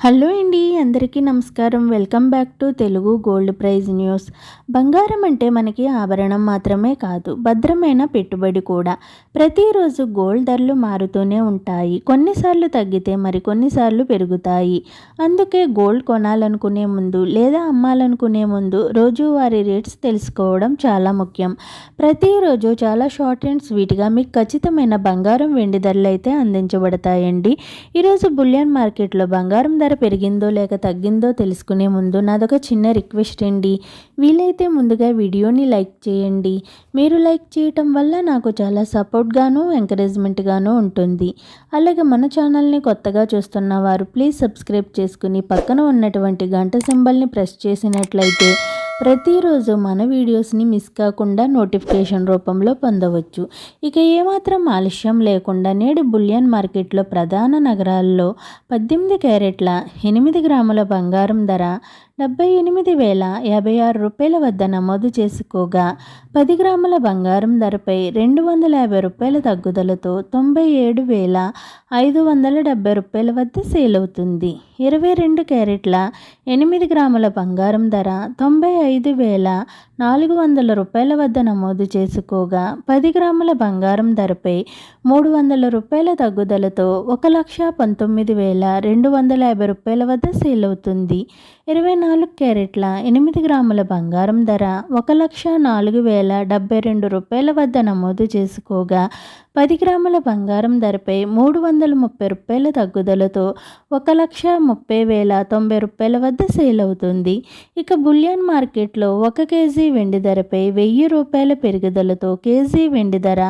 Hello అండి, అందరికీ నమస్కారం. Welcome back to Telugu gold price news. బంగారం అంటే మనకి ఆభరణం మాత్రమే కాదు, భద్రమైన పెట్టుబడి కూడా. ప్రతిరోజు గోల్డ్ ధరలు మారుతూనే ఉంటాయి. కొన్నిసార్లు తగ్గితే మరికొన్నిసార్లు పెరుగుతాయి. అందుకే గోల్డ్ కొనాలనుకునే ముందు లేదా అమ్మాలనుకునే ముందు రోజువారీ రేట్స్ తెలుసుకోవడం చాలా ముఖ్యం. ప్రతిరోజు చాలా షార్ట్ అండ్ స్వీట్గా మీకు ఖచ్చితమైన బంగారం వెండి ధరలు అయితే అందించబడతాయండి. ఈరోజు బులియన్ మార్కెట్లో బంగారం ధర పెరిగిందో లేక తగ్గిందో తెలుసుకునే ముందు నాదొక చిన్న రిక్వెస్ట్ అండి. వీలైతే ముందుగా వీడియోని లైక్ చేయండి. మీరు లైక్ చేయటం వల్ల నాకు చాలా సపోర్ట్గాను ఎంకరేజ్మెంట్గాను ఉంటుంది. అలాగే మన ఛానల్ని కొత్తగా చూస్తున్న వారు ప్లీజ్ సబ్స్క్రైబ్ చేసుకుని పక్కన ఉన్నటువంటి గంట సింబల్ని ప్రెస్ చేసినట్లయితే ప్రతిరోజు మన వీడియోస్ని మిస్ కాకుండా నోటిఫికేషన్ రూపంలో పొందవచ్చు. ఇక ఏమాత్రం ఆలస్యం లేకుండా నేడు బులియన్ మార్కెట్లో ప్రధాన నగరాల్లో 18 క్యారెట్ల 8 గ్రాముల బంగారం ధర 78,056 రూపాయల వద్ద నమోదు చేసుకోగా 10 గ్రాముల బంగారం ధరపై 250 రూపాయల తగ్గుదలతో 97,570 రూపాయల వద్ద సేల్ అవుతుంది. 22 క్యారెట్ల 8 గ్రాముల బంగారం ధర 95,400 రూపాయల వద్ద నమోదు చేసుకోగా 10 గ్రాముల బంగారం ధరపై 300 రూపాయల తగ్గుదలతో 1,19,250 రూపాయల వద్ద సేల్ అవుతుంది. 24 క్యారెట్ల 8 గ్రాముల బంగారం ధర 1,04,072 రూపాయల వద్ద నమోదు చేసుకోగా 10 గ్రాముల బంగారం ధరపై 330 రూపాయల తగ్గుదలతో 1,30,090 రూపాయల వద్ద సేల్ అవుతుంది. ఇక బులియన్ మార్కెట్లో 1 కేజీ వెండి ధరపై 1,000 రూపాయల పెరుగుదలతో కేజీ వెండి ధర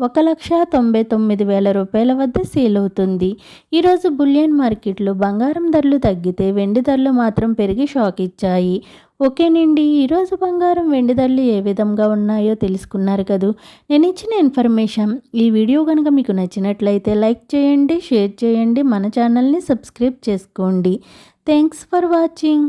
1,99,000 రూపాయల వద్ద సేల్ అవుతుంది. ఈరోజు బులియన్ మార్కెట్లో బంగారం ధరలు తగ్గితే వెండి ధరలు మాత్రం పెరిగి షాక్ ఇచ్చాయి. ఓకేనండి, ఈరోజు బంగారం వెండి ధరలు ఏ విధంగా ఉన్నాయో తెలుసుకున్నారు కదూ. నేను ఇచ్చిన ఇన్ఫర్మేషన్ ఈ వీడియో కనుక మీకు నచ్చినట్లయితే లైక్ చేయండి, షేర్ చేయండి, మన ఛానల్ని సబ్స్క్రైబ్ చేసుకోండి. Thanks for watching.